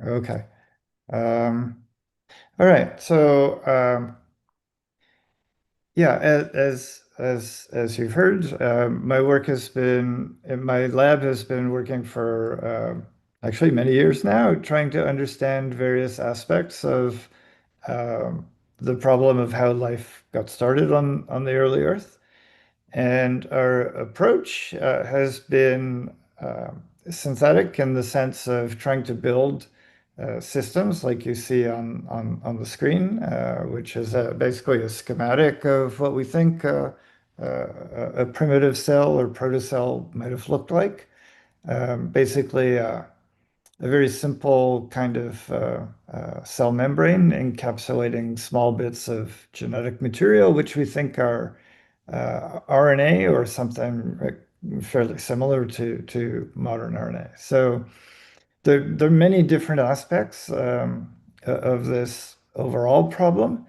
Okay. All right. So, yeah, as you've heard, my lab has been working for actually many years now, trying to understand various aspects of um, the problem of how life got started on the early Earth. And our approach has been synthetic in the sense of trying to build systems like you see on the screen, which is basically a schematic of what we think a primitive cell or protocell might have looked like. Basically, a very simple kind of cell membrane encapsulating small bits of genetic material, which we think are RNA or something fairly similar to modern RNA. So there are many different aspects of this overall problem.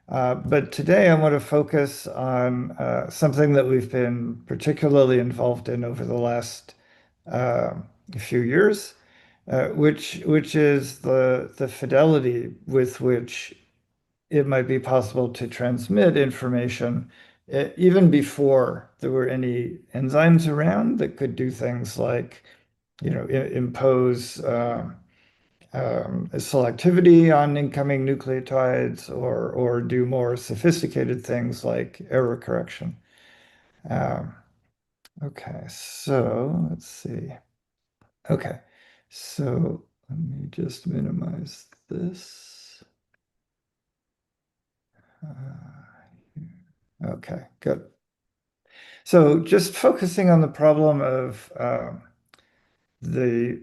But today I want to focus on something that we've been particularly involved in over the last uh, few years, which is the fidelity with which it might be possible to transmit information even before there were any enzymes around that could do things like, impose selectivity on incoming nucleotides or do more sophisticated things like error correction. Um, okay, so let's see. Okay, so let me just minimize this. Okay, good. So just focusing on the problem of the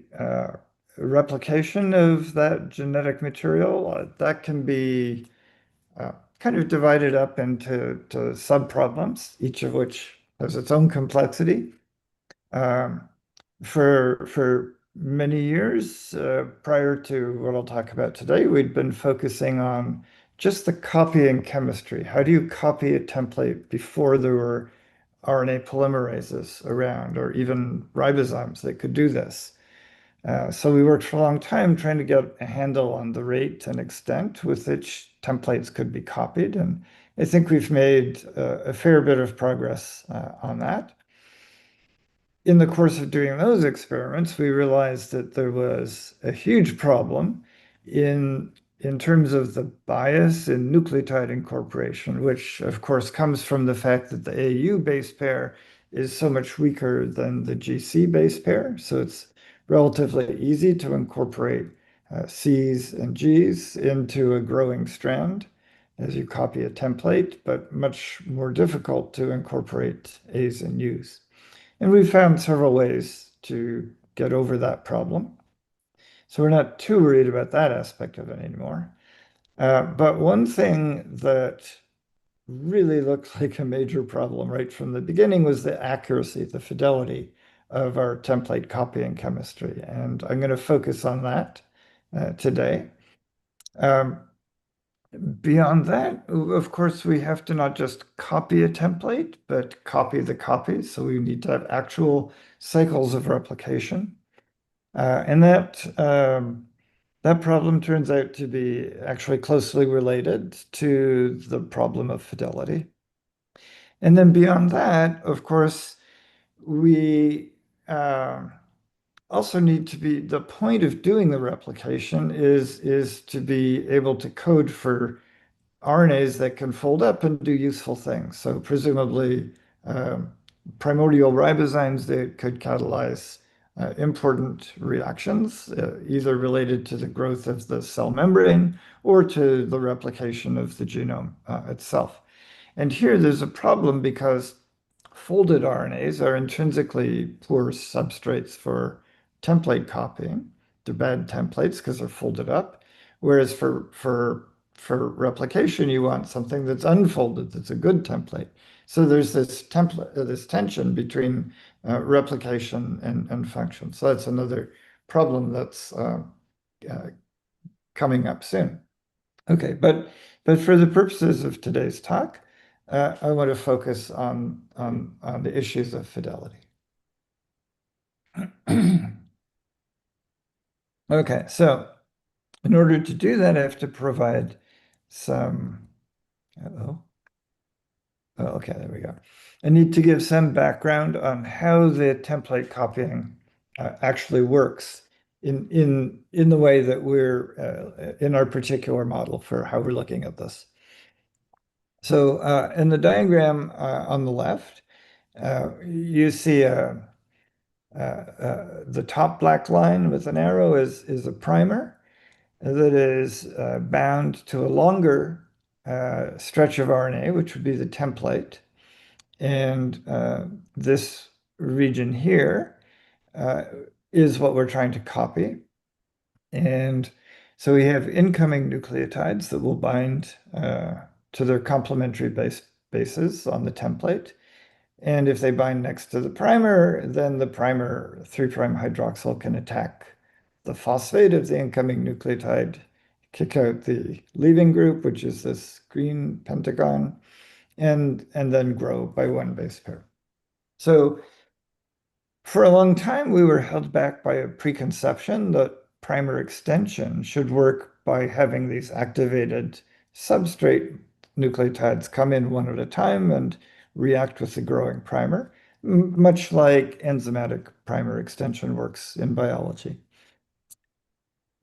replication of that genetic material, that can be kind of divided up into subproblems, each of which has its own complexity. Um, for many years prior to what I'll talk about today, we'd been focusing on just the copying chemistry. How do you copy a template before there were RNA polymerases around, or even ribozymes that could do this? So we worked for a long time trying to get a handle on the rate and extent with which templates could be copied. And I think we've made a fair bit of progress on that. In the course of doing those experiments, we realized that there was a huge problem in in terms of the bias in nucleotide incorporation, which of course comes from the fact that the AU base pair is so much weaker than the GC base pair. So it's relatively easy to incorporate C's and G's into a growing strand as you copy a template, but much more difficult to incorporate A's and U's. And we've found several ways to get over that problem. So we're not too worried about that aspect of it anymore. But one thing that really looked like a major problem right from the beginning was the accuracy, the fidelity of our template copying chemistry. And I'm going to focus on that today. Um, Beyond that, of course, we have to not just copy a template, but copy the copies. So we need to have actual cycles of replication. And that problem turns out to be actually closely related to the problem of fidelity. And then beyond that, of course, we also need to be, the point of doing the replication is to be able to code for RNAs that can fold up and do useful things. So presumably primordial ribozymes that could catalyze important reactions, either related to the growth of the cell membrane or to the replication of the genome itself. And here there's a problem because folded RNAs are intrinsically poor substrates for template copying. They're bad templates because they're folded up. Whereas for replication, you want something that's unfolded, that's a good template. So there's this this tension between replication and function. So that's another problem that's uh, coming up soon. Okay, but for the purposes of today's talk, I want to focus on the issues of fidelity. Okay, so In order to do that, I have to provide some, uh-oh. Oh, okay, there we go. I need to give some background on how the template copying actually works in the way that we're in our particular model for how we're looking at this. So in the diagram on the left, you see the top black line with an arrow is a primer that is bound to a longer stretch of RNA, which would be the template. And this region here uh, is what we're trying to copy. And so we have incoming nucleotides that will bind to their complementary bases on the template. And if they bind next to the primer, then the primer 3' hydroxyl can attack the phosphate of the incoming nucleotide, kick out the leaving group, which is this green pentagon, and then grow by one base pair. So for a long time, we were held back by a preconception that primer extension should work by having these activated substrate nucleotides come in one at a time and react with the growing primer, much like enzymatic primer extension works in biology.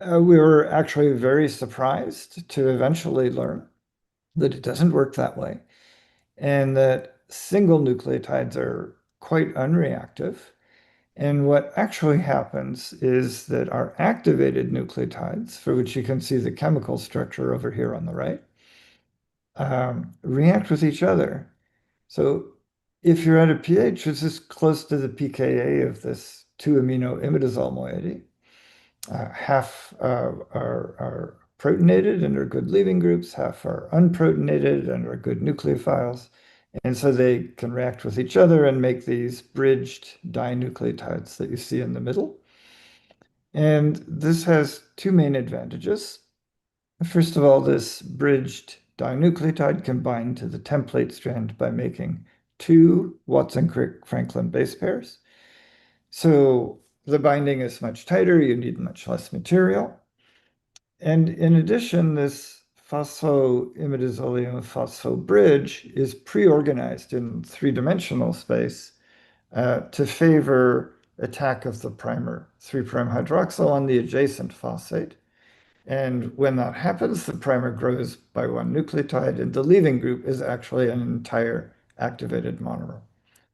We were actually very surprised to eventually learn that it doesn't work that way and that single nucleotides are quite unreactive. And what actually happens is that our activated nucleotides, for which you can see the chemical structure over here on the right, react with each other. So if you're at a pH which is close to the pKa of this 2-amino imidazole moiety, half are protonated and are good leaving groups, half are unprotonated and are good nucleophiles. And so they can react with each other and make these bridged dinucleotides that you see in the middle. And this has two main advantages. First of all, this bridged dinucleotide can bind to the template strand by making two Watson-Crick-Franklin base pairs. So the binding is much tighter, you need much less material. And in addition, this phosphoimidazolium phosphobridge is pre-organized in three-dimensional space to favor attack of the primer 3' hydroxyl on the adjacent phosphate. And when that happens, the primer grows by one nucleotide, and the leaving group is actually an entire activated monomer.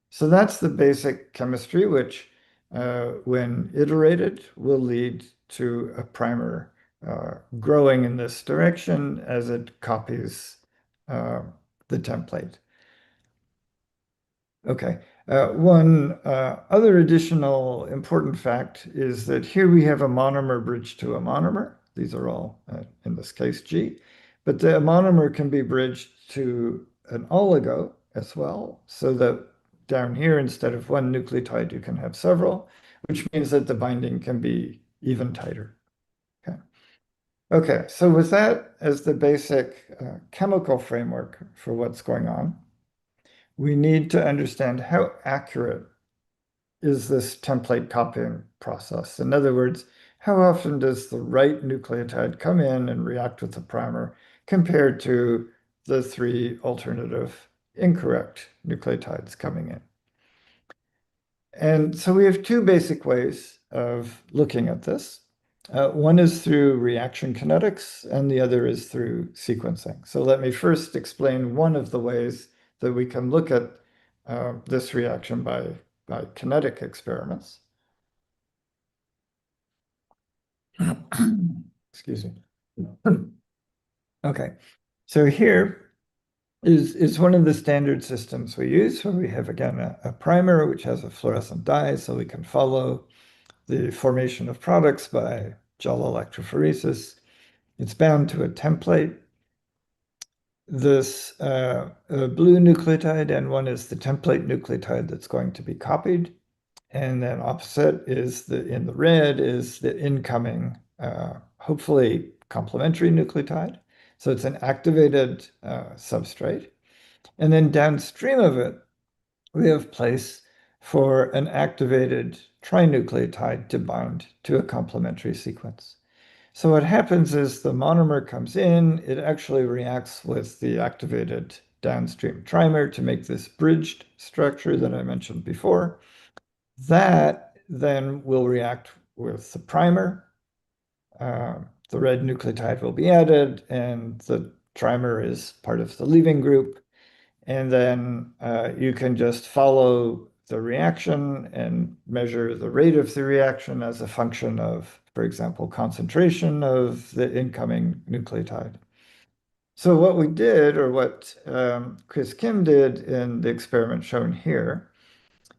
So that's the basic chemistry, which, when iterated, will lead to a primer growing in this direction as it copies the template. Okay. One other additional important fact is that here we have a monomer bridged to a monomer. These are all, in this case, G. But the monomer can be bridged to an oligo as well, so that down here, instead of one nucleotide, you can have several, which means that the binding can be even tighter. Okay. Okay, so with that as the basic chemical framework for what's going on, we need to understand how accurate is this template copying process. In other words, how often does the right nucleotide come in and react with the primer compared to the three alternative incorrect nucleotides coming in? And so we have two basic ways of looking at this. One is through reaction kinetics, and the other is through sequencing. So let me first explain one of the ways that we can look at this reaction by kinetic experiments. Excuse me. Okay, so here is one of the standard systems we use, where we have, again, a primer which has a fluorescent dye, so we can follow the formation of products by gel electrophoresis. It's bound to a template. This blue nucleotide, and one is the template nucleotide that's going to be copied. And then opposite is in the red is the incoming, hopefully complementary nucleotide. So it's an activated substrate. And then downstream of it, we have place for an activated trinucleotide to bind to a complementary sequence. So what happens is the monomer comes in, it actually reacts with the activated downstream trimer to make this bridged structure that I mentioned before. That then will react with the primer. The red nucleotide will be added, and the trimer is part of the leaving group. And then you can just follow the reaction and measure the rate of the reaction as a function of, for example, concentration of the incoming nucleotide. So what we did, or what Chris Kim did in the experiment shown here,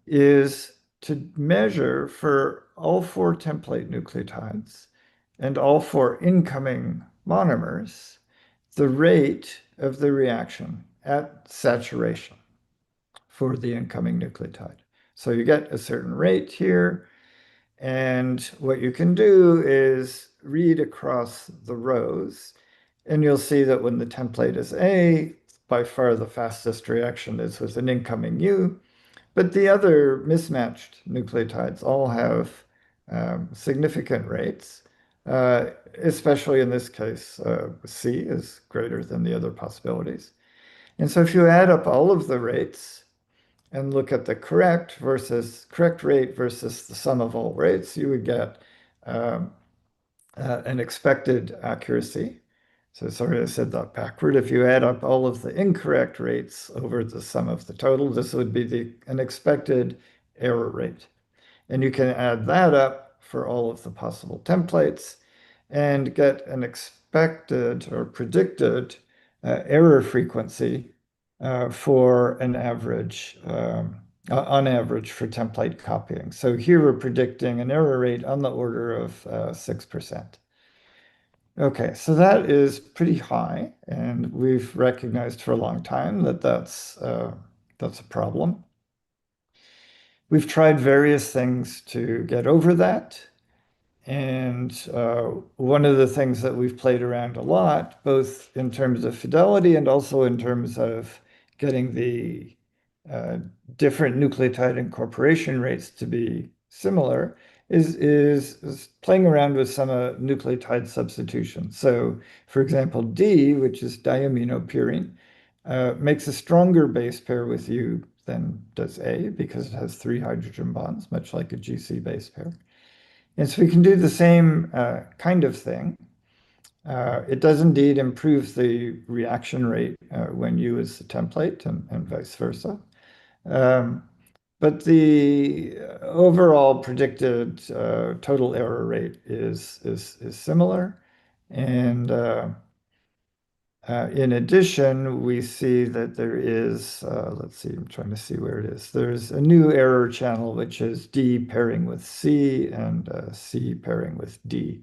is to measure for all four template nucleotides and all four incoming monomers the rate of the reaction at saturation for the incoming nucleotide. So you get a certain rate here, and what you can do is read across the rows, and you'll see that when the template is A, by far the fastest reaction is with an incoming U, but the other mismatched nucleotides all have significant rates, especially in this case, C is greater than the other possibilities. And so if you add up all of the rates and look at the correct rate versus the sum of all rates, you would get an expected accuracy. So sorry, I said that backward. If you add up all of the incorrect rates over the sum of the total, this would be an expected error rate. And you can add that up for all of the possible templates and get an expected or predicted error frequency for an average, on average for template copying. So here we're predicting an error rate on the order of 6%. Okay, so that is pretty high, and we've recognized for a long time that that's a problem. We've tried various things to get over that. And one of the things that we've played around a lot, both in terms of fidelity and also in terms of getting the different nucleotide incorporation rates to be similar, is playing around with some nucleotide substitution. So, for example, D, which is diaminopurine, makes a stronger base pair with U than does A because it has 3 hydrogen bonds, much like a GC base pair. And so we can do the same kind of thing. It does indeed improve the reaction rate when U is the template and vice versa. But the overall predicted total error rate is similar. And in addition, we see that there is, let's see, I'm trying to see where it is. There's a new error channel, which is D pairing with C and C pairing with D.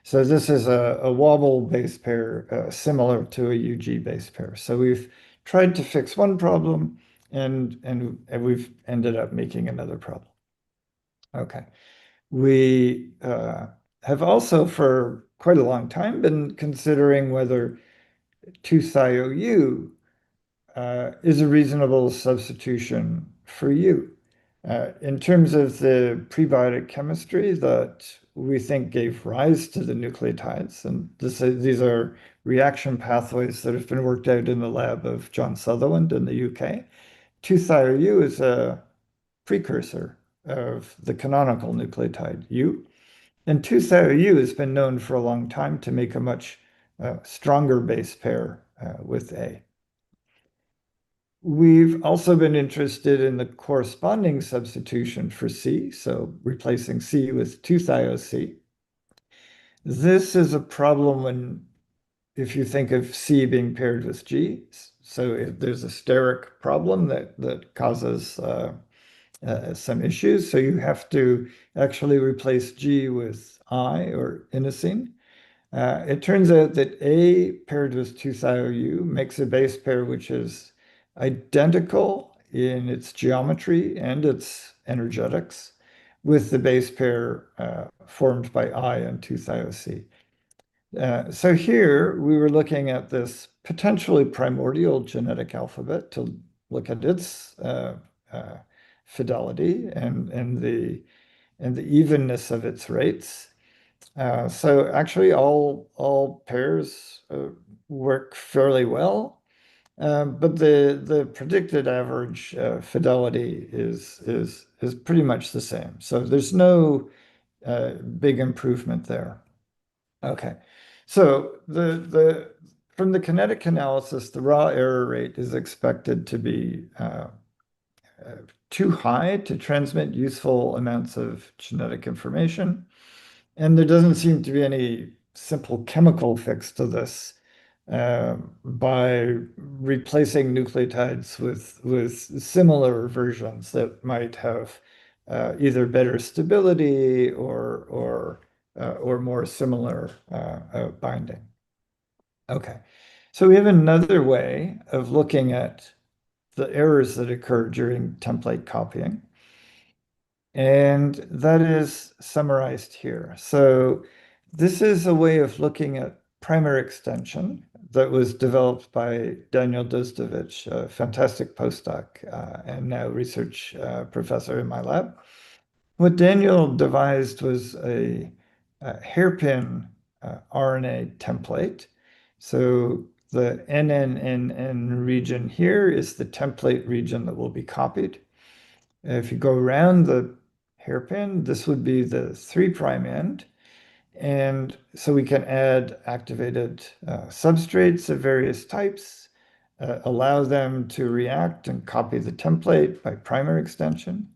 So this is a wobble base pair similar to a UG base pair. So we've tried to fix one problem and we've ended up making another problem. Okay. We have also for quite a long time been considering whether 2-thiou is a reasonable substitution for U. In terms of the prebiotic chemistry that we think gave rise to the nucleotides, and these are reaction pathways that have been worked out in the lab of John Sutherland in the UK. 2-thiou is a precursor of the canonical nucleotide U. And 2-thiou has been known for a long time to make a much stronger base pair with A. We've also been interested in the corresponding substitution for C, so replacing C with 2-thioC. This is a problem if you think of C being paired with G. So if there's a steric problem that causes some issues. So you have to actually replace G with I or inosine. It turns out that A paired with 2-thiou makes a base pair which is identical in its geometry and its energetics with the base pair formed by I and 2-thioC. So here we were looking at this potentially primordial genetic alphabet to look at its fidelity and the evenness of its rates. So actually all pairs work fairly well. But the predicted average fidelity is pretty much the same. So there's no big improvement there. Okay. So the from the kinetic analysis, the raw error rate is expected to be too high to transmit useful amounts of genetic information. And there doesn't seem to be any simple chemical fix to this by replacing nucleotides with similar versions that might have either better stability or more similar binding. Okay, so we have another way of looking at the errors that occur during template copying. And that is summarized here. So this is a way of looking at primer extension that was developed by Daniel Dozdovich, a fantastic postdoc and now research professor in my lab. What Daniel devised was a hairpin RNA template. So the NNNN region here is the template region that will be copied. If you go around the hairpin, this would be the 3' end. And so we can add activated substrates of various types, allow them to react and copy the template by primer extension.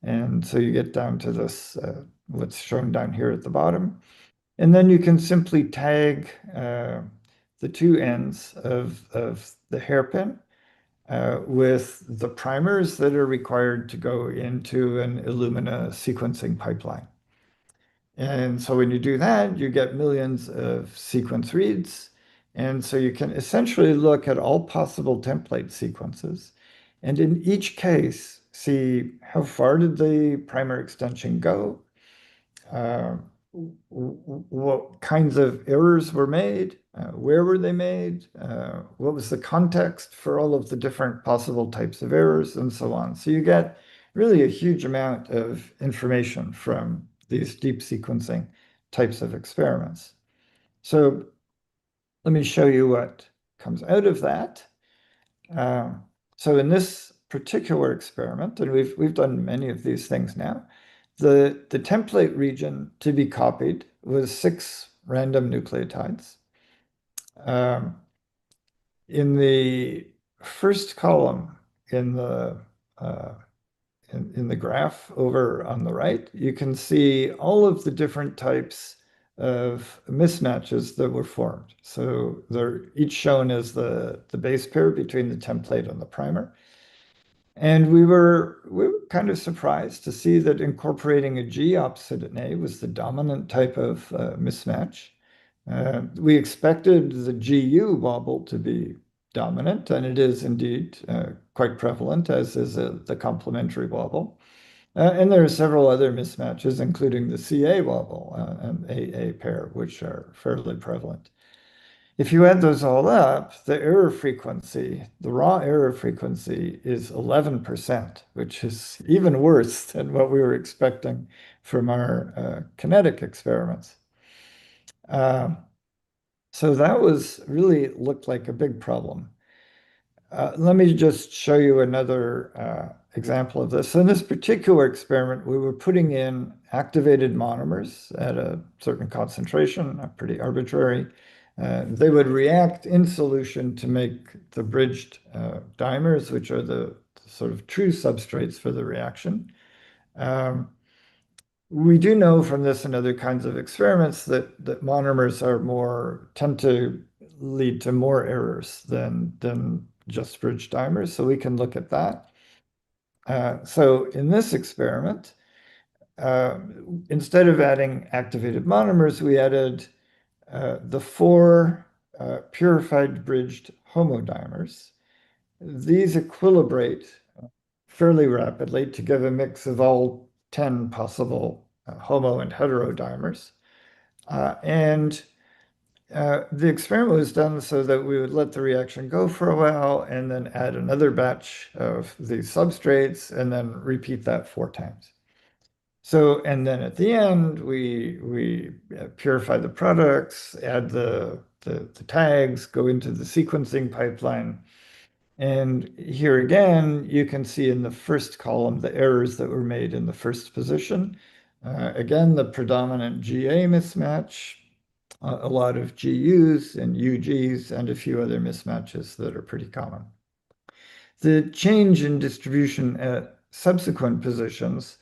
And so you get down to this, what's shown down here at the bottom. And then you can simply tag the two ends of the hairpin with the primers that are required to go into an Illumina sequencing pipeline. And so when you do that, you get millions of sequence reads. And so you can essentially look at all possible template sequences. And in each case, see how far did the primer extension go? Uh, what kinds of errors were made? Where were they made? What was the context for all of the different possible types of errors and so on? So you get really a huge amount of information from these deep sequencing types of experiments. So let me show you what comes out of that. So in this particular experiment, and we've done many of these things now, the template region to be copied was 6 random nucleotides. In the first column in the in the graph over on the right, you can see all of the different types of mismatches that were formed. So they're each shown as the base pair between the template and the primer. And we were kind of surprised to see that incorporating a G opposite an A was the dominant type of mismatch. We expected the GU wobble to be dominant, and it is indeed quite prevalent, as is the complementary wobble. And there are several other mismatches, including the CA wobble and AA pair, which are fairly prevalent. If you add those all up, the error frequency, the raw error frequency is 11%, which is even worse than what we were expecting from our kinetic experiments. So that was really looked like a big problem. Let me just show you another example of this. So in this particular experiment, we were putting in activated monomers at a certain concentration, pretty arbitrary. They would react in solution to make the bridged dimers, which are the sort of true substrates for the reaction. We do know from this and other kinds of experiments that monomers tend to lead to more errors than just bridged dimers, so we can look at that. So in this experiment, instead of adding activated monomers, we added the 4 purified bridged homodimers. These equilibrate fairly rapidly to give a mix of all 10 possible homo and heterodimers. And the experiment was done so that we would let the reaction go for a while and then add another batch of these substrates and then repeat that 4 times. So, and then at the end, we purify the products, add the tags, go into the sequencing pipeline. And here again, you can see in the first column the errors that were made in the first position. Again, the predominant GA mismatch, a lot of GUs and UGs, and a few other mismatches that are pretty common. The change in distribution at subsequent positions,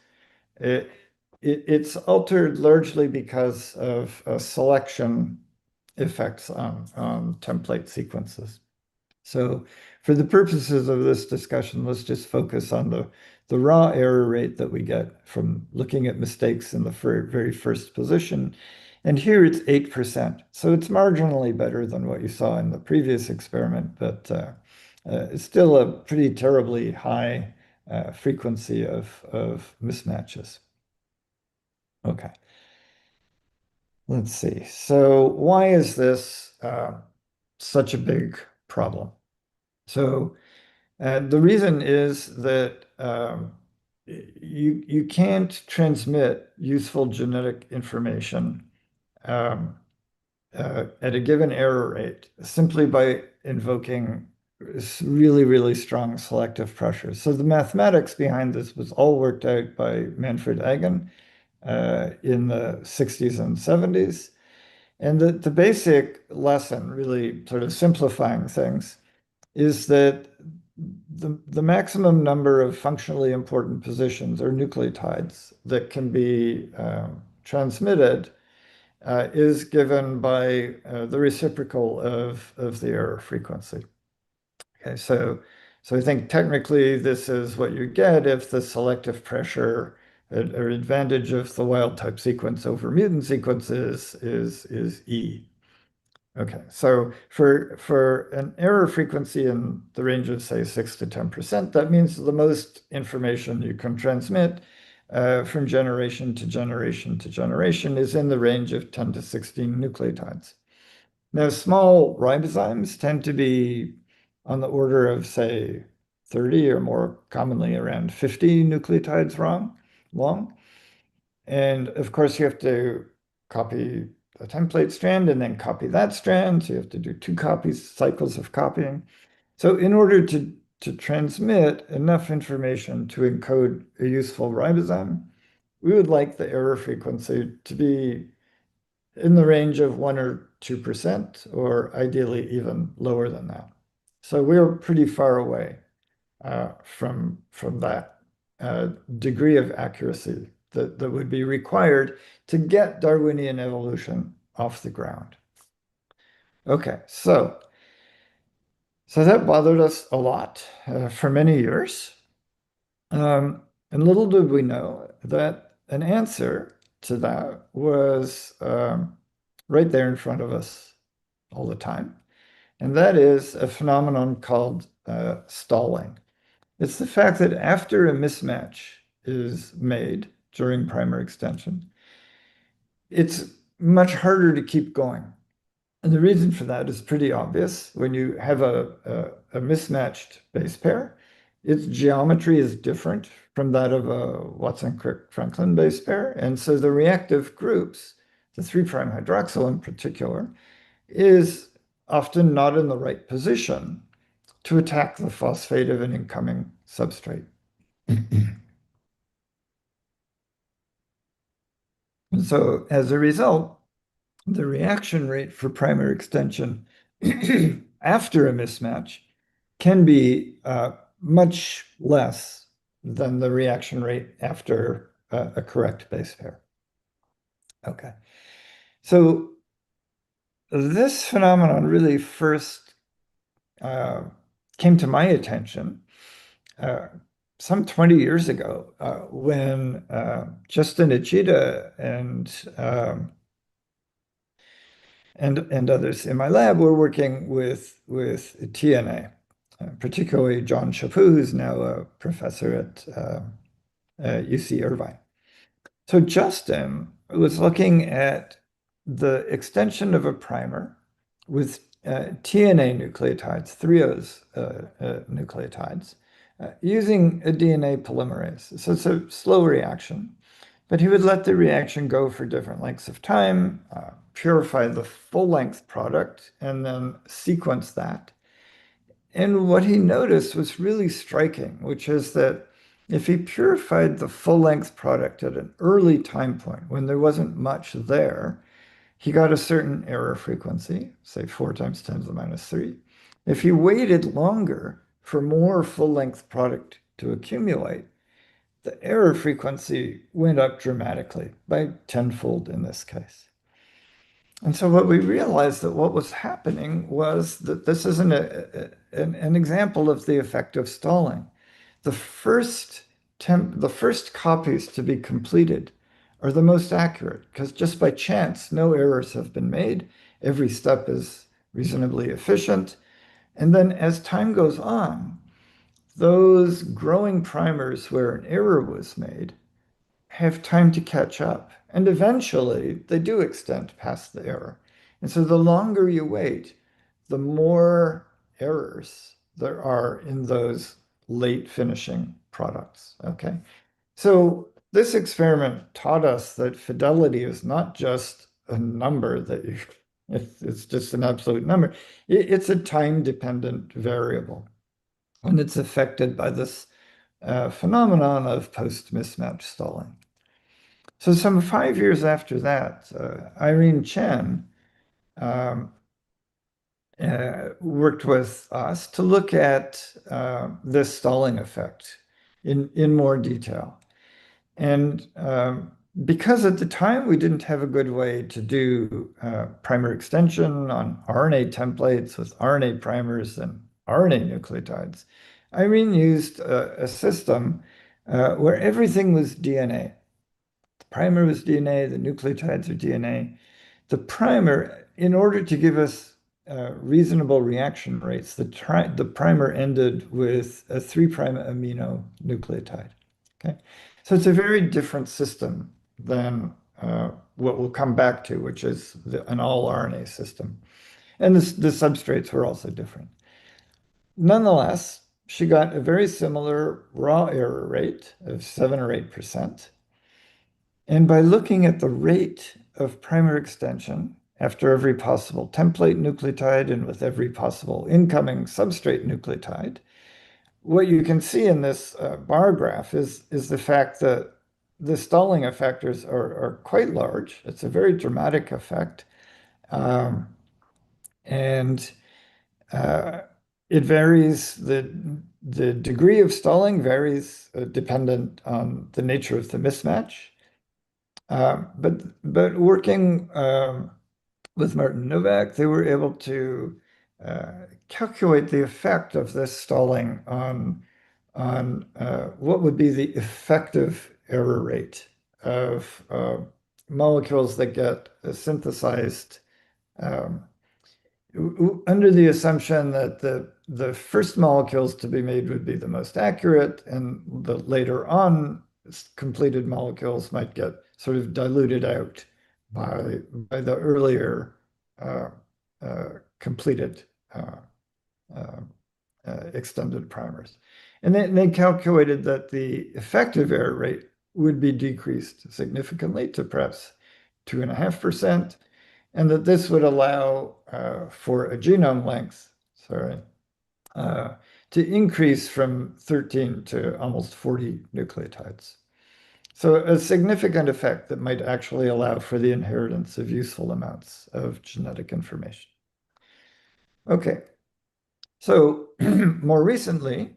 it's altered largely because of selection effects on template sequences. So for the purposes of this discussion, let's just focus on the raw error rate that we get from looking at mistakes in the very first position. And here it's 8%. So it's marginally better than what you saw in the previous experiment, but it's still a pretty terribly high frequency of mismatches. Okay, let's see. So why is this such a big problem? So the reason is that you can't transmit useful genetic information at a given error rate simply by invoking really, really strong selective pressure. So the mathematics behind this was all worked out by Manfred Eigen in the 60s and 70s. And the basic lesson, really sort of simplifying things, is that the maximum number of functionally important positions or nucleotides that can be transmitted is given by the reciprocal of the error frequency. Okay, so I think technically this is what you get if the selective pressure or advantage of the wild type sequence over mutant sequences is E. Okay, so for an error frequency in the range of, say, 6 to 10%, that means the most information you can transmit from generation to generation to generation is in the range of 10 to 16 nucleotides. Now, small ribozymes tend to be on the order of, say, 30 or more commonly around 50 nucleotides long. And of course, you have to copy a template strand and then copy that strand. So you have to do 2 cycles of copying. So in order to transmit enough information to encode a useful ribosome, we would like the error frequency to be in the range of 1 or 2%, or ideally even lower than that. So we're pretty far away from that degree of accuracy that would be required to get Darwinian evolution off the ground. Okay, so that bothered us a lot for many years. And little did we know that an answer to that was right there in front of us all the time. And that is a phenomenon called stalling. It's the fact that after a mismatch is made during primary extension, it's much harder to keep going. And the reason for that is pretty obvious. When you have a mismatched base pair, its geometry is different from that of a Watson-Crick-Franklin base pair. And so the reactive groups, the 3' hydroxyl in particular, is often not in the right position to attack the phosphate of an incoming substrate. And so as a result, the reaction rate for primary extension after a mismatch can be much less than the reaction rate after a correct base pair. Okay, so this phenomenon really first came to my attention some 20 years ago when Justin Ichida and others in my lab were working with TNA, particularly John Chaput, who's now a professor at UC Irvine. So Justin was looking at the extension of a primer with TNA nucleotides, 3Os nucleotides, using a DNA polymerase. So it's a slow reaction. But he would let the reaction go for different lengths of time, purify the full-length product, and then sequence that. And what he noticed was really striking, which is that if he purified the full-length product at an early time point when there wasn't much there, he got a certain error frequency, say 4 times 10 to the minus 3. If he waited longer for more full-length product to accumulate, the error frequency went up dramatically by tenfold in this case. And so what we realized that what was happening was that this is an example of the effect of stalling. The first copies to be completed are the most accurate because just by chance, no errors have been made. Every step is reasonably efficient. And then as time goes on, those growing primers where an error was made have time to catch up. And eventually they do extend past the error. And so the longer you wait, the more errors there are in those late finishing products. Okay. So this experiment taught us that fidelity is not just a number that it's just an absolute number. It's a time-dependent variable. And it's affected by this phenomenon of post-mismatch stalling. So some 5 years after that, Irene Chen um, worked with us to look at this stalling effect in more detail. And because at the time we didn't have a good way to do primer extension on RNA templates with RNA primers and RNA nucleotides, Irene used a system where everything was DNA. The primer was DNA, the nucleotides are DNA. The primer, in order to give us reasonable reaction rates, the primer ended with a 3' amino nucleotide. Okay, so it's a very different system than what we'll come back to, which is an all RNA system. And the substrates were also different. Nonetheless, she got a very similar raw error rate of 7 or 8%. And by looking at the rate of primer extension after every possible template nucleotide and with every possible incoming substrate nucleotide, what you can see in this bar graph is the fact that the stalling effectors are quite large. It's a very dramatic effect. And it varies, the degree of stalling varies dependent on the nature of the mismatch. But working with Martin Novak, they were able to calculate the effect of this stalling on what would be the effective error rate of molecules that get synthesized under the assumption that the first molecules to be made would be the most accurate, and the later on completed molecules might get sort of diluted out by the earlier completed extended primers. And they calculated that the effective error rate would be decreased significantly to perhaps 2.5%, and that this would allow for a genome length, to increase from 13 to almost 40 nucleotides. So a significant effect that might actually allow for the inheritance of useful amounts of genetic information. Okay, so more recently,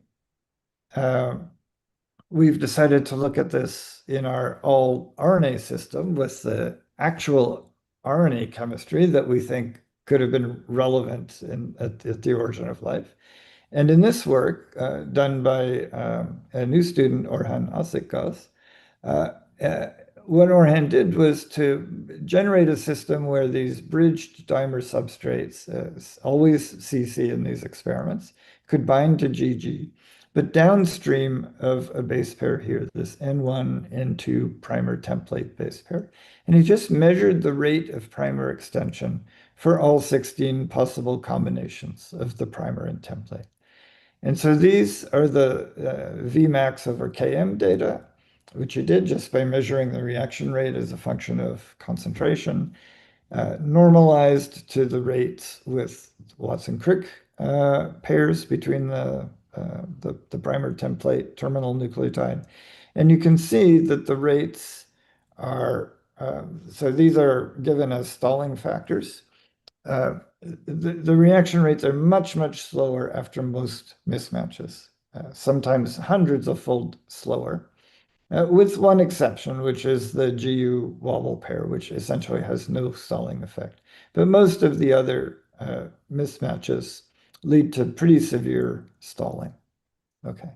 we've decided to look at this in our all RNA system with the actual RNA chemistry that we think could have been relevant at the origin of life. And in this work done by a new student, Orhan Asıkgöz, what Orhan did was to generate a system where these bridged dimer substrates, always CC in these experiments, could bind to GG, but downstream of a base pair here, this N1, N2 primer template base pair. And he just measured the rate of primer extension for all 16 possible combinations of the primer and template. And so these are the Vmax over Km data. which you did just by measuring the reaction rate as a function of concentration, normalized to the rates with Watson-Crick pairs between the primer template terminal nucleotide. And you can see that the rates are, so these are given as stalling factors. The reaction rates are much, much slower after most mismatches, sometimes hundreds of fold slower. With one exception, which is the GU wobble pair, which essentially has no stalling effect. But most of the other mismatches lead to pretty severe stalling. Okay,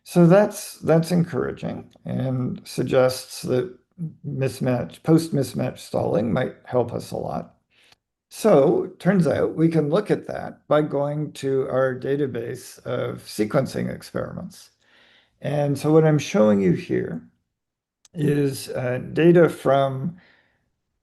so that's encouraging and suggests that post-mismatch stalling might help us a lot. So it turns out we can look at that by going to our database of sequencing experiments. And so what I'm showing you here is data from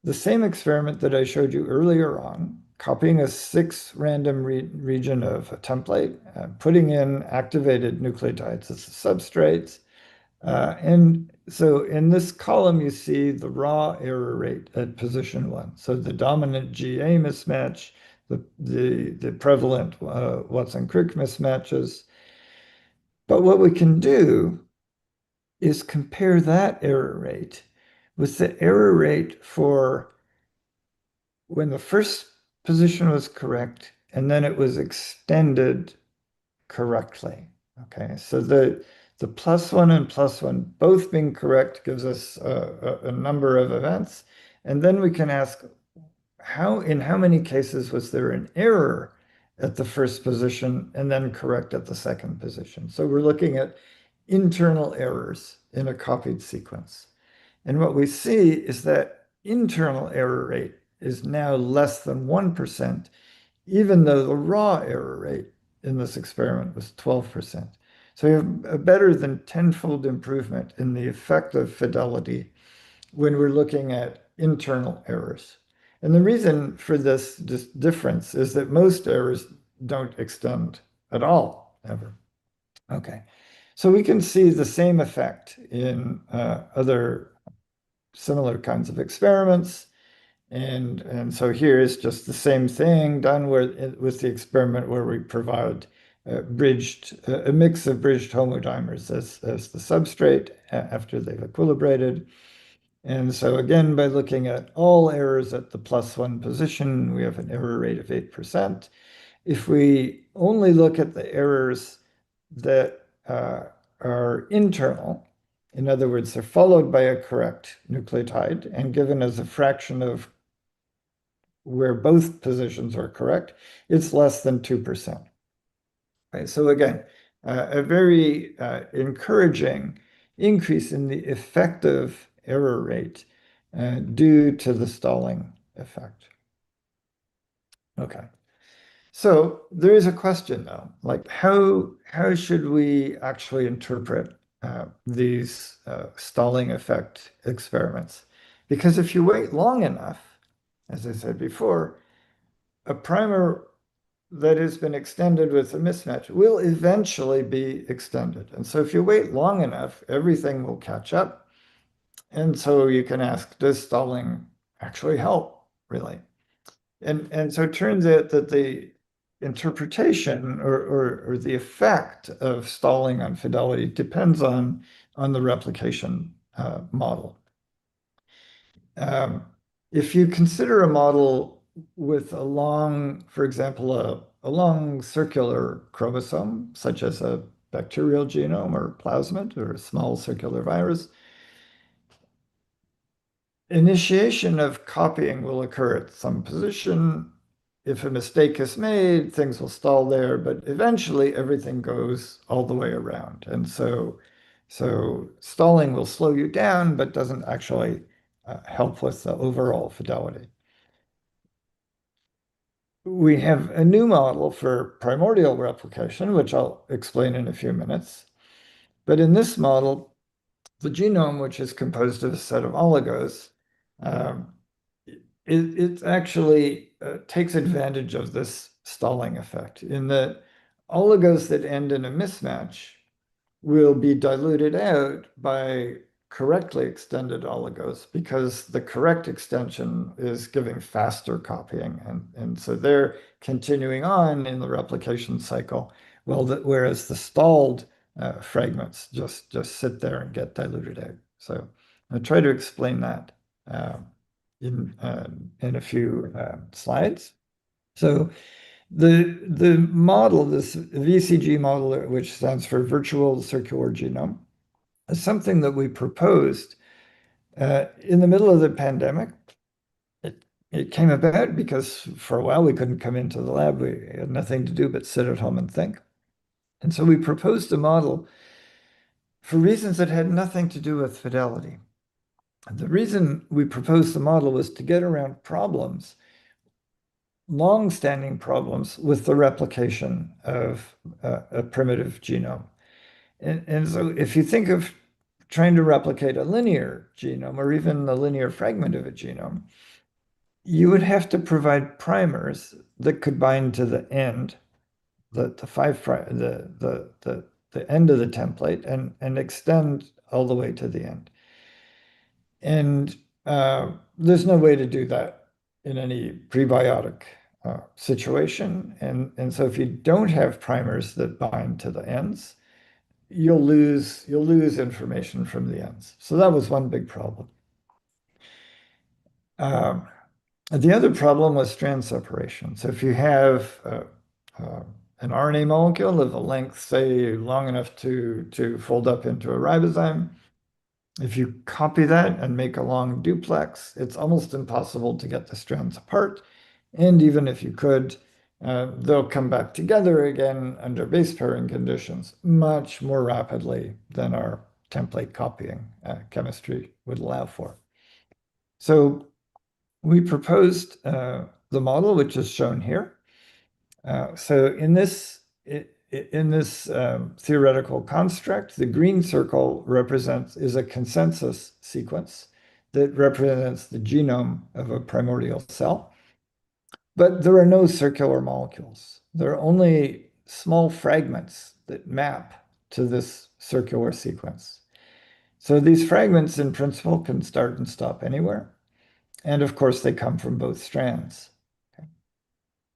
the same experiment that I showed you earlier on, copying a 6 random region of a template, putting in activated nucleotides as the substrates. And so in this column, you see the raw error rate at position 1. So the dominant GA mismatch, the prevalent Watson-Crick mismatches. But what we can do is compare that error rate with the error rate for when the first position was correct and then it was extended correctly. Okay, so the +1 and +1 both being correct gives us a number of events. And then we can ask in how many cases was there an error at the first position and then correct at the second position. So we're looking at internal errors in a copied sequence. And what we see is that internal error rate is now less than 1%, even though the raw error rate in this experiment was 12%. So we have a better than tenfold improvement in the effective fidelity when we're looking at internal errors. And the reason for this difference is that most errors don't extend at all, ever. Okay, so we can see the same effect in other similar kinds of experiments. And so here is just the same thing done with the experiment where we provide a mix of bridged homodimers as the substrate after they've equilibrated. And so again, by looking at all errors at the +1 position, we have an error rate of 8%. If we only look at the errors that are internal, in other words, they're followed by a correct nucleotide and given as a fraction of where both positions are correct, it's less than 2%. Right, so again, a very encouraging increase in the effective error rate due to the stalling effect. Okay. So there is a question though, like how should we actually interpret these stalling effect experiments? Because if you wait long enough, as I said before, a primer that has been extended with a mismatch will eventually be extended. And so if you wait long enough, everything will catch up. And so you can ask, does stalling actually help, really? And so it turns out that the interpretation or the effect of stalling on fidelity depends on the replication model. If you consider a model with a long, for example, a long circular chromosome, such as a bacterial genome or plasmid or a small circular virus, initiation of copying will occur at some position. If a mistake is made, things will stall there, but eventually everything goes all the way around. And so stalling will slow you down, but doesn't actually help with the overall fidelity. We have a new model for primordial replication, which I'll explain in a few minutes. But in this model, the genome, which is composed of a set of oligos, it actually takes advantage of this stalling effect in that oligos that end in a mismatch will be diluted out by correctly extended oligos because the correct extension is giving faster copying. And so they're continuing on in the replication cycle, whereas the stalled fragments just sit there and get diluted out. So I'll try to explain that uh, in a few slides. So the model, this VCG model, which stands for Virtual Circular Genome, is something that we proposed in the middle of the pandemic. It came about because for a while we couldn't come into the lab. We had nothing to do but sit at home and think. And so we proposed a model for reasons that had nothing to do with fidelity. The reason we proposed the model was to get around problems, long-standing problems with the replication of a primitive genome. And so if you think of trying to replicate a linear genome or even a linear fragment of a genome, you would have to provide primers that could bind to the end, the end of the template and extend all the way to the end. And there's no way to do that in any prebiotic situation. And so if you don't have primers that bind to the ends, you'll lose information from the ends. So that was one big problem. The other problem was strand separation. So if you have an RNA molecule of a length, say, long enough to fold up into a ribozyme, if you copy that and make a long duplex, it's almost impossible to get the strands apart. And even if you could, they'll come back together again under base pairing conditions much more rapidly than our template copying chemistry would allow for. So we proposed the model, which is shown here. So in this theoretical construct, the green circle is a consensus sequence that represents the genome of a primordial cell. But there are no circular molecules. There are only small fragments that map to this circular sequence. So these fragments, in principle, can start and stop anywhere. And of course, they come from both strands.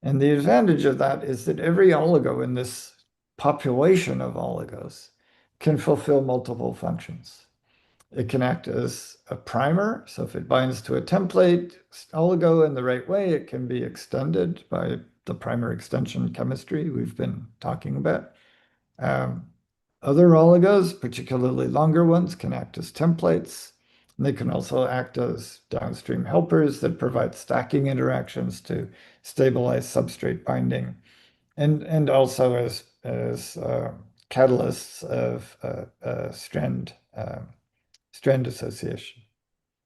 And the advantage of that is that every oligo in this population of oligos can fulfill multiple functions. It can act as a primer. So if it binds to a template oligo in the right way, it can be extended by the primer extension chemistry we've been talking about. Other oligos, particularly longer ones, can act as templates. And they can also act as downstream helpers that provide stacking interactions to stabilize substrate binding, and also as catalysts of strand association.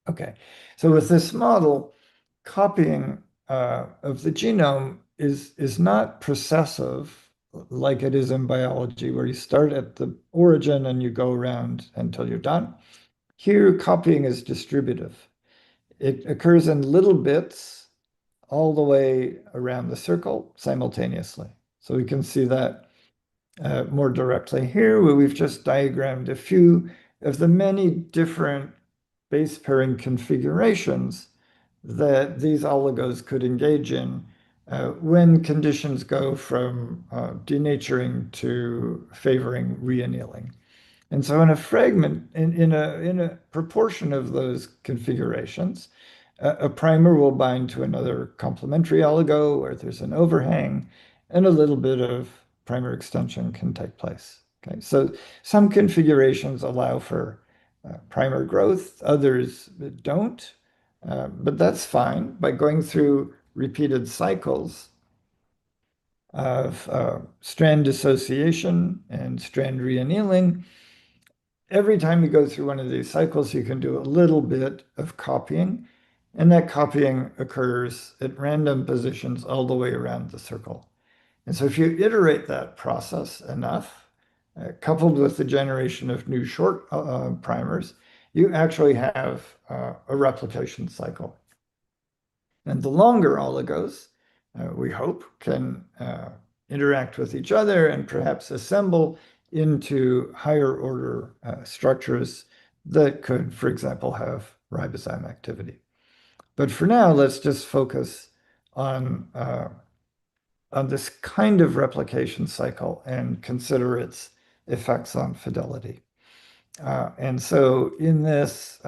Okay, so with this model, copying of the genome is not processive like it is in biology, where you start at the origin and you go around until you're done. Here, copying is distributive. It occurs in little bits all the way around the circle simultaneously. So we can see that more directly here, where we've just diagrammed a few of the many different base pairing configurations that these oligos could engage in when conditions go from denaturing to favoring reannealing. And so in a fragment, in a proportion of those configurations, a primer will bind to another complementary oligo where there's an overhang, and a little bit of primer extension can take place. Okay, so some configurations allow for primer growth, others don't, but that's fine. By going through repeated cycles of strand dissociation and strand reannealing, every time you go through one of these cycles, you can do a little bit of copying, and that copying occurs at random positions all the way around the circle. And so if you iterate that process enough, coupled with the generation of new short primers, you actually have a replication cycle. And the longer oligos, we hope, can interact with each other and perhaps assemble into higher order structures that could, for example, have ribozyme activity. But for now, let's just focus on this kind of replication cycle and consider its effects on fidelity. And so in this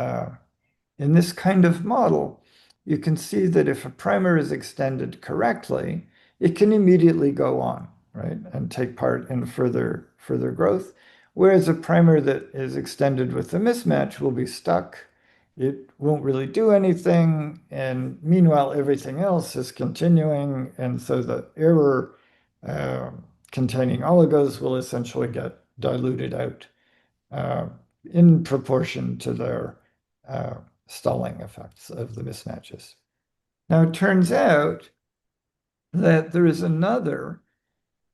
kind of model, you can see that if a primer is extended correctly, it can immediately go on, right, and take part in further growth. Whereas a primer that is extended with a mismatch will be stuck. It won't really do anything. And meanwhile, everything else is continuing. And so the error containing oligos will essentially get diluted out in proportion to their stalling effects of the mismatches. Now, it turns out that there is another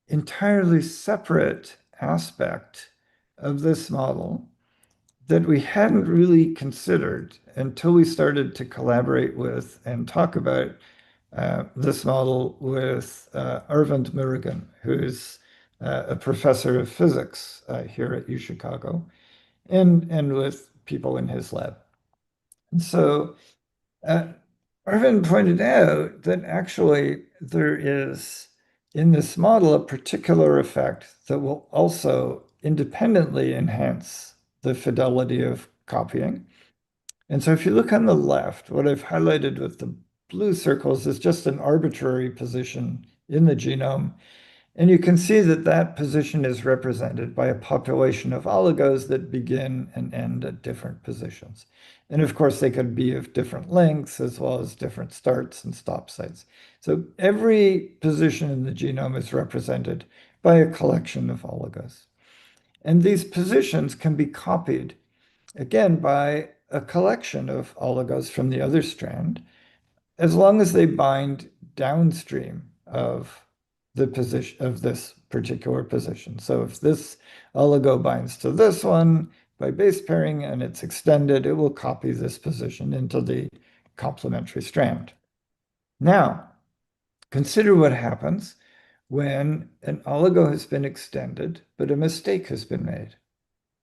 entirely separate aspect of this model that we hadn't really considered until we started to collaborate with and talk about this model with Arvind Murugan, who's a professor of physics here at UChicago, and with people in his lab. And so Arvind pointed out that actually there is in this model a particular effect that will also independently enhance the fidelity of copying. And so if you look on the left, what I've highlighted with the blue circles is just an arbitrary position in the genome. And you can see that that position is represented by a population of oligos that begin and end at different positions. And of course, they could be of different lengths as well as different starts and stop sites. So every position in the genome is represented by a collection of oligos. And these positions can be copied, again, by a collection of oligos from the other strand, as long as they bind downstream of the position of this particular position. So if this oligo binds to this one by base pairing and it's extended, it will copy this position into the complementary strand. Now, consider what happens when an oligo has been extended, but a mistake has been made.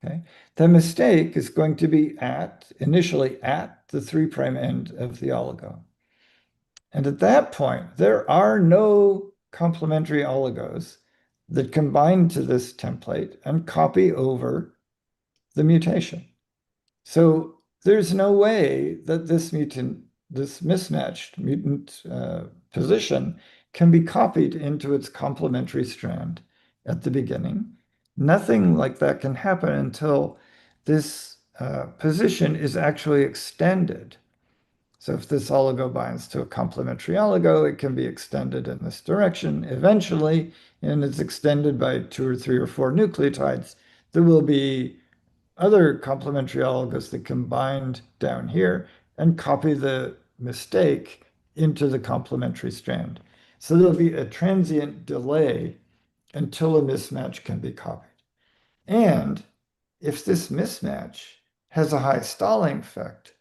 Okay? The mistake is going to be initially at the 3' end of the oligo. And at that point, there are no complementary oligos that combine to this template and copy over the mutation. So there's no way that this mismatched mutant position can be copied into its complementary strand at the beginning. Nothing like that can happen until this position is actually extended. So if this oligo binds to a complementary oligo, it can be extended in this direction eventually, and it's extended by 2 or 3 or 4 nucleotides. There will be other complementary oligos that can bind down here and copy the mistake into the complementary strand. So there'll be a transient delay until a mismatch can be copied. And if this mismatch has a high stalling effect,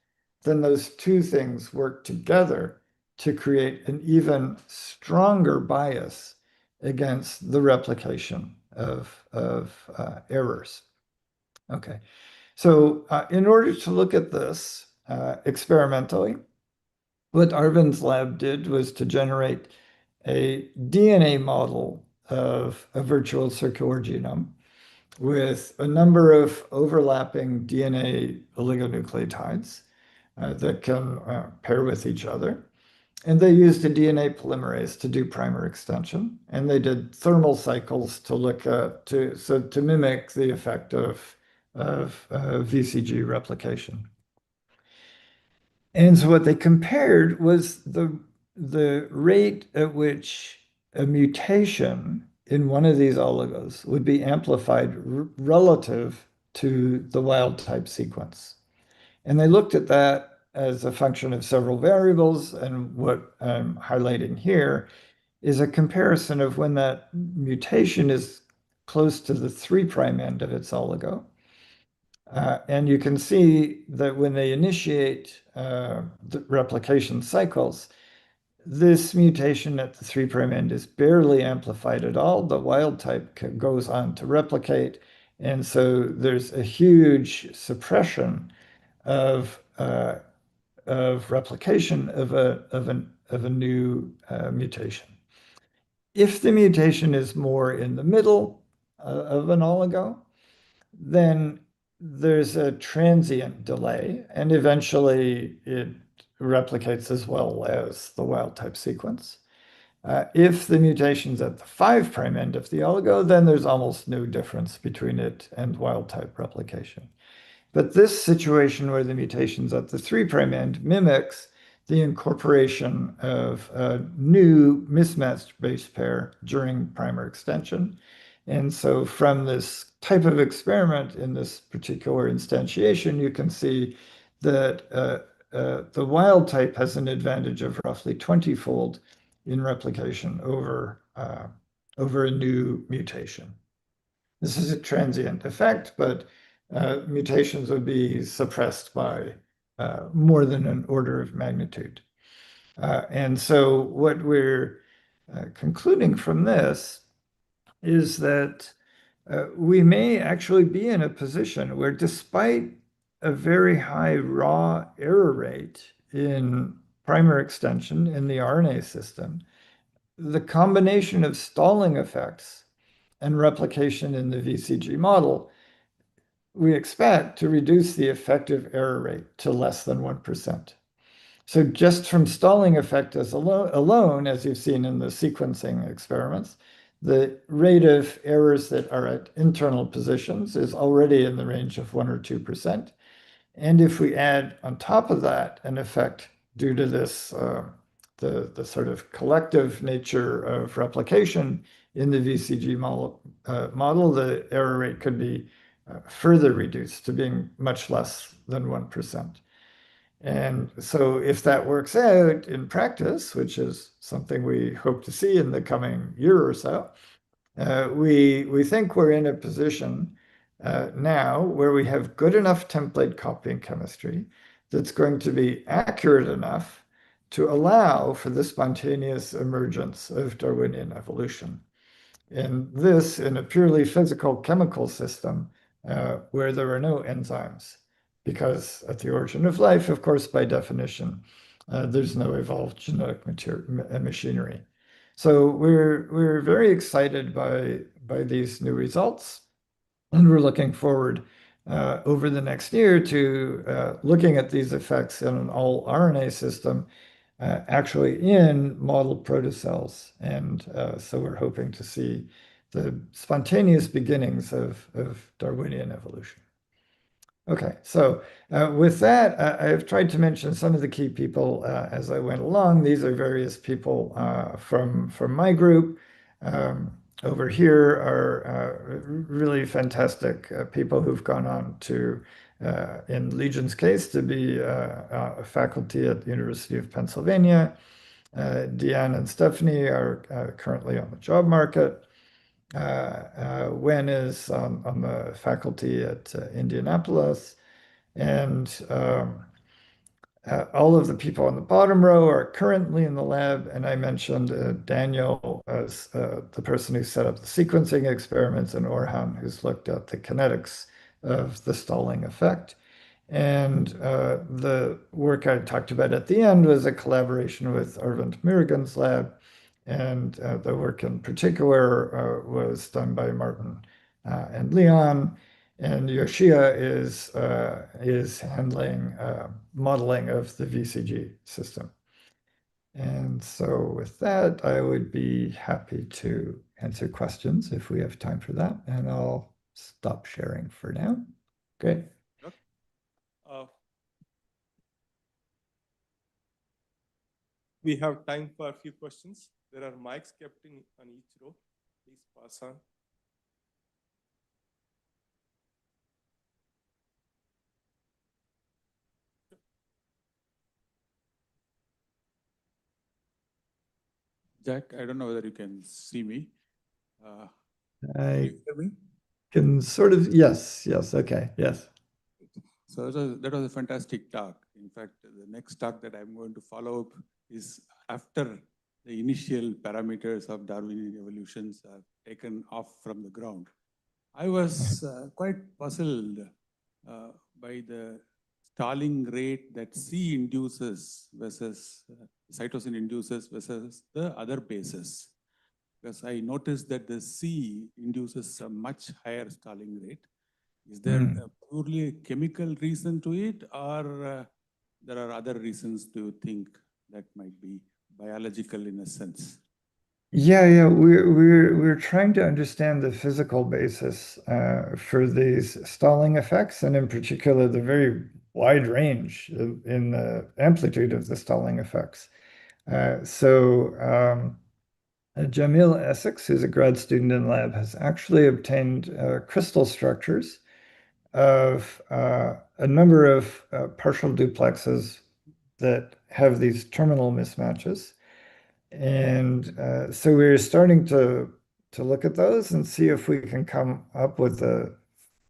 then those two things work together to create an even stronger bias against the replication of errors. Okay, so in order to look at this experimentally, what Arvind's lab did was to generate a DNA model of a virtual circular genome with a number of overlapping DNA oligonucleotides that can pair with each other. And they used a DNA polymerase to do primer extension. And they did thermal cycles to look at, to mimic the effect of VCG replication. And so what they compared was the rate at which a mutation in one of these oligos would be amplified relative to the wild type sequence. And they looked at that as a function of several variables. And what I'm highlighting here is a comparison of when that mutation is close to the 3' end of its oligo. And you can see that when they initiate the replication cycles, this mutation at the 3' end is barely amplified at all. The wild type goes on to replicate, And so there's a huge suppression of replication of a new mutation. If the mutation is more in the middle of an oligo, then there's a transient delay, and eventually it replicates as well as the wild type sequence. If the mutation's at the 5' end of the oligo, then there's almost no difference between it and wild type replication. But this situation where the mutation's at the 3' end mimics the incorporation of a new mismatched base pair during primer extension. And so from this type of experiment in this particular instantiation, you can see that the wild type has an advantage of roughly 20-fold in replication over a new mutation. This is a transient effect, but mutations would be suppressed by more than an order of magnitude. And so what we're concluding from this is that we may actually be in a position where, despite a very high raw error rate in primer extension in the RNA system, the combination of stalling effects and replication in the VCG model, we expect to reduce the effective error rate to less than 1%. So just from stalling effect as alone, as you've seen in the sequencing experiments, the rate of errors that are at internal positions is already in the range of 1 or 2%. And if we add on top of that an effect due to this, the sort of collective nature of replication in the VCG model, the error rate could be further reduced to being much less than 1%. And so if that works out in practice, which is something we hope to see in the coming year or so, we think we're in a position now where we have good enough template copying chemistry that's going to be accurate enough to allow for the spontaneous emergence of Darwinian evolution. And this in a purely physical chemical system where there are no enzymes. Because at the origin of life, of course, by definition, there's no evolved genetic machinery. So we're very excited by these new results, and we're looking forward over the next year to looking at these effects in an all RNA system, actually in model protocells. And so we're hoping to see the spontaneous beginnings of Darwinian evolution. Okay, so with that, I have tried to mention some of the key people as I went along. These are various people from my group. Over here are really fantastic people who've gone on to, in Legion's case, to be a faculty at the University of Pennsylvania. Deanne and Stephanie are currently on the job market. Wen is on the faculty at Indianapolis, and all of the people on the bottom row are currently in the lab. And I mentioned Daniel as the person who set up the sequencing experiments, and Orhan, who's looked at the kinetics of the stalling effect. And the work I talked about at the end was a collaboration with Arvind Murugan's lab. And the work in particular was done by Martin and Leon. And Yoshia is handling modeling of the VCG system. And so with that, I would be happy to answer questions if we have time for that. And I'll stop sharing for now. Great. We have time for a few questions. There are mics kept on each row. Please pass on. Jack, I don't know whether you can see me. I can you hear me? Can sort of, yes, okay, yes. So that was a fantastic talk. In fact, the next talk that I'm going to follow up is after the initial parameters of Darwinian evolutions are taken off from the ground. I was quite puzzled by the stalling rate that C induces versus cytosine induces versus the other bases. Because I noticed that the C induces a much higher stalling rate. Is there a purely a chemical reason to it, or there are other reasons to think that might be biological in a sense? Yeah, we're trying to understand the physical basis for these stalling effects, and in particular, the very wide range in the amplitude of the stalling effects. Jamil Essex, who's a grad student in lab, has actually obtained crystal structures of a number of partial duplexes that have these terminal mismatches. And so we're starting to look at those and see if we can come up with a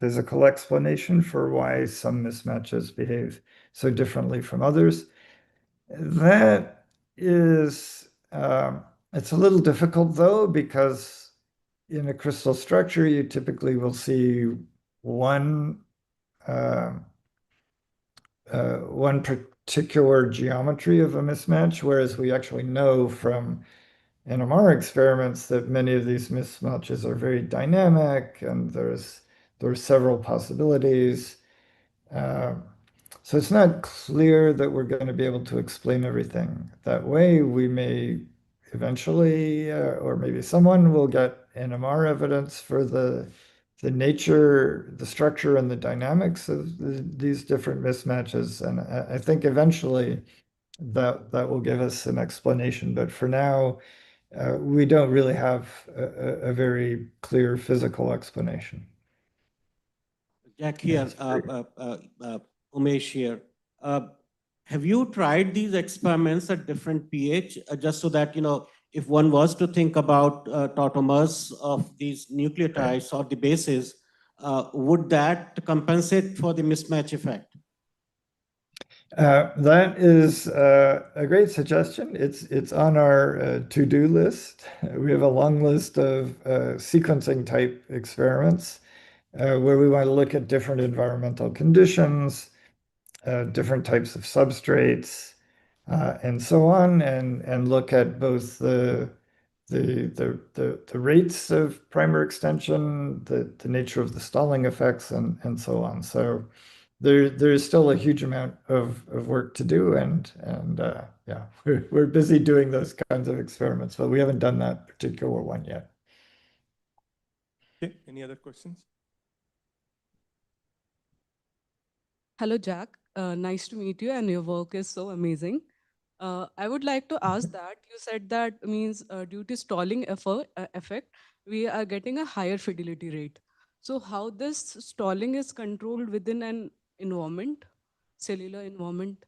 physical explanation for why some mismatches behave so differently from others. That is, it's a little difficult though, because in a crystal structure, you typically will see one one particular geometry of a mismatch, whereas we actually know from NMR experiments that many of these mismatches are very dynamic, and there's several possibilities. So it's not clear that we're going to be able to explain everything that way. We may eventually, or maybe someone will get NMR evidence for the nature, the structure, and the dynamics of these different mismatches. And I think eventually that will give us an explanation. But for now, we don't really have a very clear physical explanation. Jack here, Umesh here. Have you tried these experiments at different pH, just so that, if one was to think about tautomers of these nucleotides or the bases, would that compensate for the mismatch effect? That is a great suggestion. It's on our to-do list. We have a long list of sequencing type experiments where we want to look at different environmental conditions, different types of substrates, and so on, and look at both the rates of primer extension, the nature of the stalling effects, and so on. So there's still a huge amount of work to do, and yeah, we're busy doing those kinds of experiments, but we haven't done that particular one yet. Okay, any other questions? Hello, Jack. Nice to meet you, and your work is so amazing. I would like to ask that you said that means due to stalling effect, we are getting a higher fidelity rate. So how this stalling is controlled within an environment, cellular environment?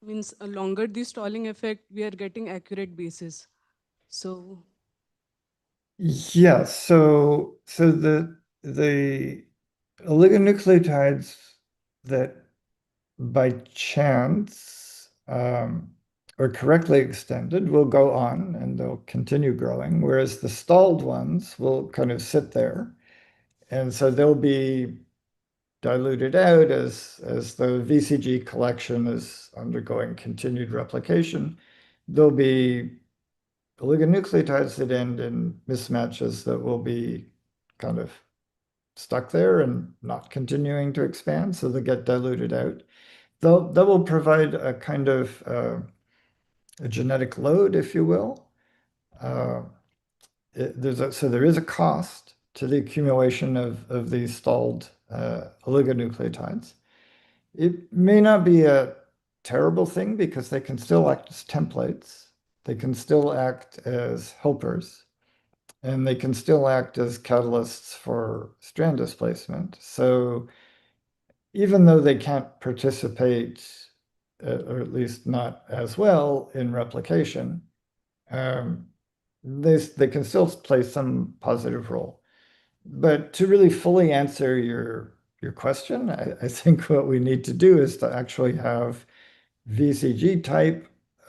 Means a longer the stalling effect, we are getting accurate bases. So Yeah, so the oligonucleotides that by chance or correctly extended will go on and they'll continue growing, whereas the stalled ones will kind of sit there. And so they'll be diluted out as the VCG collection is undergoing continued replication. There'll be oligonucleotides that end in mismatches that will be kind of stuck there and not continuing to expand, so they get diluted out. That will provide a kind of a genetic load, if you will. So there is a cost to the accumulation of these stalled oligonucleotides. It may not be a terrible thing because they can still act as templates. They can still act as helpers, and they can still act as catalysts for strand displacement. So even though they can't participate, or at least not as well in replication, they can still play some positive role. But to really fully answer your question, I think what we need to do is to actually have VCG type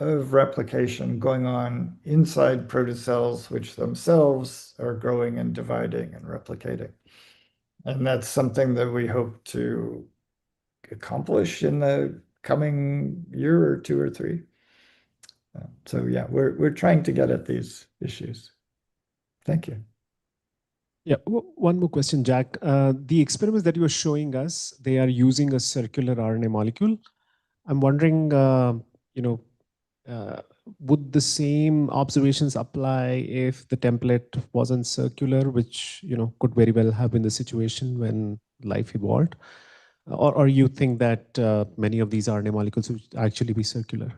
of replication going on inside protocells, which themselves are growing and dividing and replicating. And that's something that we hope to accomplish in the coming year or two or three. So yeah, we're trying to get at these issues. Thank you. Yeah, one more question, Jack. The experiments that you were showing us, they are using a circular RNA molecule. I'm wondering, would the same observations apply if the template wasn't circular, which could very well have been the situation when life evolved? Or you think that many of these RNA molecules would actually be circular?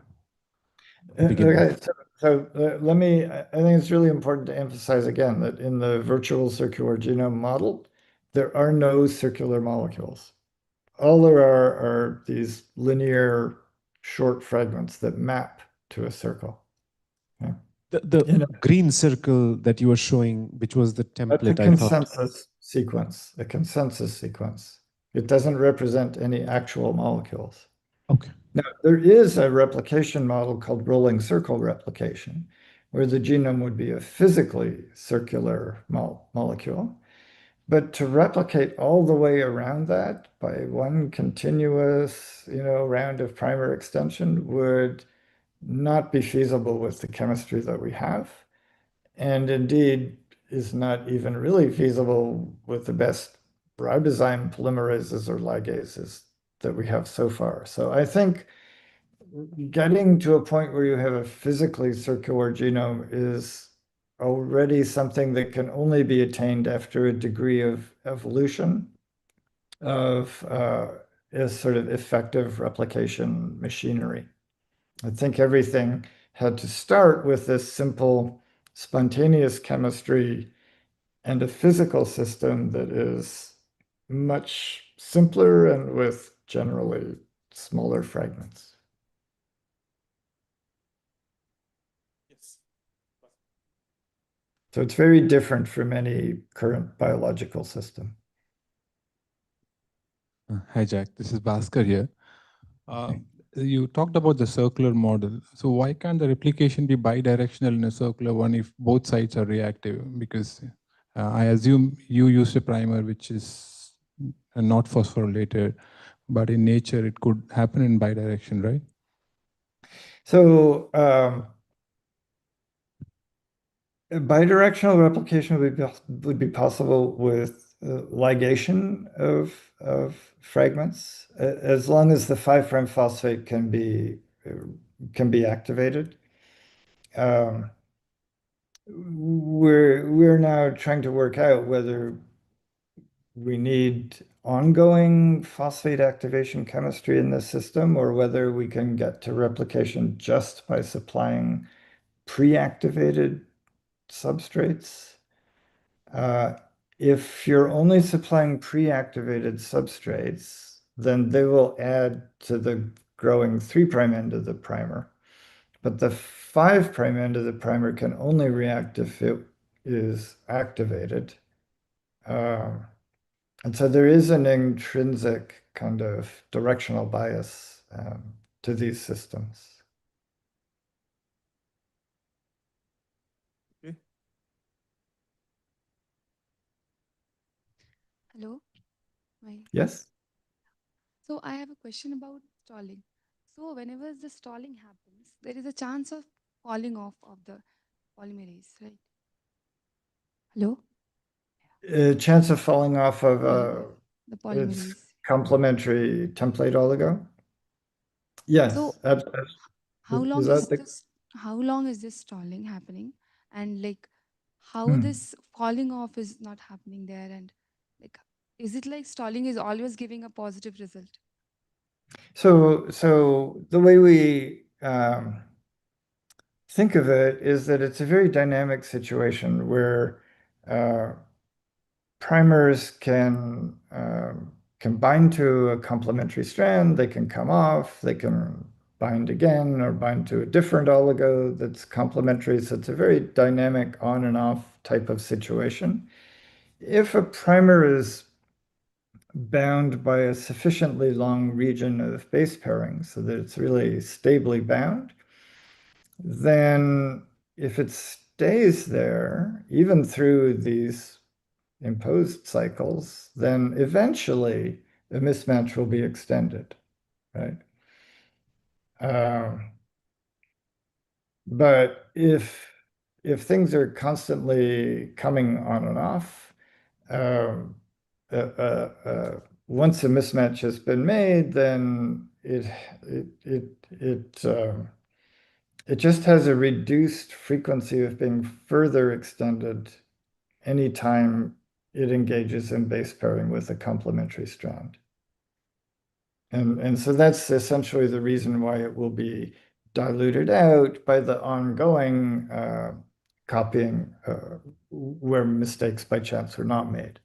Okay, so let me, I think it's really important to emphasize again that in the virtual circular genome model, there are no circular molecules. All there are these linear short fragments that map to a circle. Yeah. The green circle that you were showing, which was the template, That's a consensus sequence, a consensus sequence. It doesn't represent any actual molecules. Okay. Now, there is a replication model called rolling circle replication, where the genome would be a physically circular molecule. But to replicate all the way around that by one continuous, round of primer extension would not be feasible with the chemistry that we have, and indeed is not even really feasible with the best ribozyme polymerases or ligases that we have so far. So I think getting to a point where you have a physically circular genome is already something that can only be attained after a degree of evolution of a sort of effective replication machinery. I think everything had to start with this simple spontaneous chemistry and a physical system that is much simpler and with generally smaller fragments. Yes. So it's very different from any current biological system. Hi, Jack. This is Bhaskar here. You talked about the circular model. So why can't the replication be bidirectional in a circular one if both sides are reactive? Because I assume you used a primer which is not phosphorylated, but in nature it could happen in bidirection, right? So bidirectional replication would be possible with ligation of fragments, as long as the 5' phosphate can be activated. We're now trying to work out whether we need ongoing phosphate activation chemistry in this system, or whether we can get to replication just by supplying pre-activated substrates. If you're only supplying pre-activated substrates, then they will add to the growing 3' end of the primer. But the 5' end of the primer can only react if it is activated. And so there is an intrinsic kind of directional bias to these systems. Okay. Hello. Yes? So I have a question about stalling. So whenever the stalling happens, there is a chance of falling off of the polymerase, right? Hello? A chance of falling off of The its polymerase. complementary template oligo? Yes. So how long is this stalling happening? And like how this falling off is not happening there, and like is it like stalling is always giving a positive result? So the way we think of it is that it's a very dynamic situation where primers can bind to a complementary strand, they can come off, they can bind again or bind to a different oligo that's complementary. So it's a very dynamic on and off type of situation. If a primer is bound by a sufficiently long region of base pairing so that it's really stably bound, then if it stays there, even through these imposed cycles, then eventually the mismatch will be extended, right? But if things are constantly coming on and off, once a mismatch has been made, then it just has a reduced frequency of being further extended anytime it engages in base pairing with a complementary strand. And so that's essentially the reason why it will be diluted out by the ongoing copying where mistakes by chance were not made.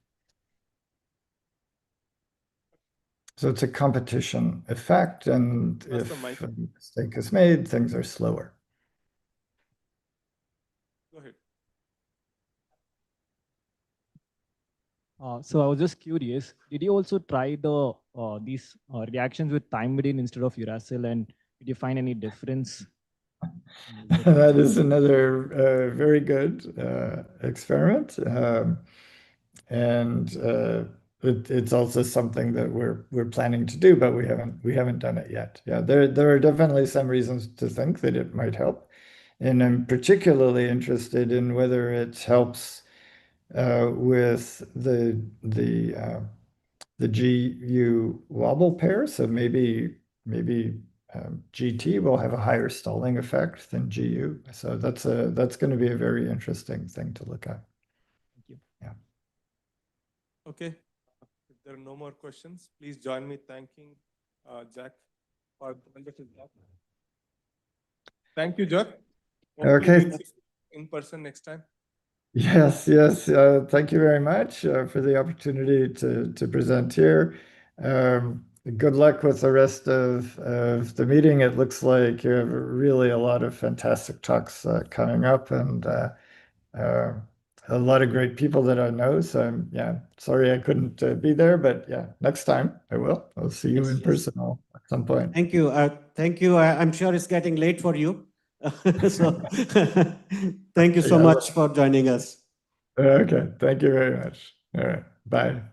So it's a competition effect, and if a mistake is made, things are slower. Go ahead. So I was just curious, did you also try the these reactions with thymidine instead of uracil, and did you find any difference? That is another very good experiment, and it's also something that we're planning to do, but we haven't done it yet. Yeah, there are definitely some reasons to think that it might help, and I'm particularly interested in whether it helps with the GU wobble pair. So maybe GT will have a higher stalling effect than GU. So that's going to be a very interesting thing to look at. Thank you. Yeah. Okay. If there are no more questions, please join me thanking Jack for the wonderful talk. Thank you, Jack. Okay. We'll see you in person next time. Yes. Thank you very much for the opportunity to present here. Good luck with the rest of the meeting. It looks like you have really a lot of fantastic talks coming up, and a lot of great people that I know. So I'm sorry I couldn't be there, but next time I will. I'll see you in person at some point. Thank you. Thank you. I'm sure it's getting late for you. So thank you so much for joining us. Okay. Thank you very much. All right. Bye.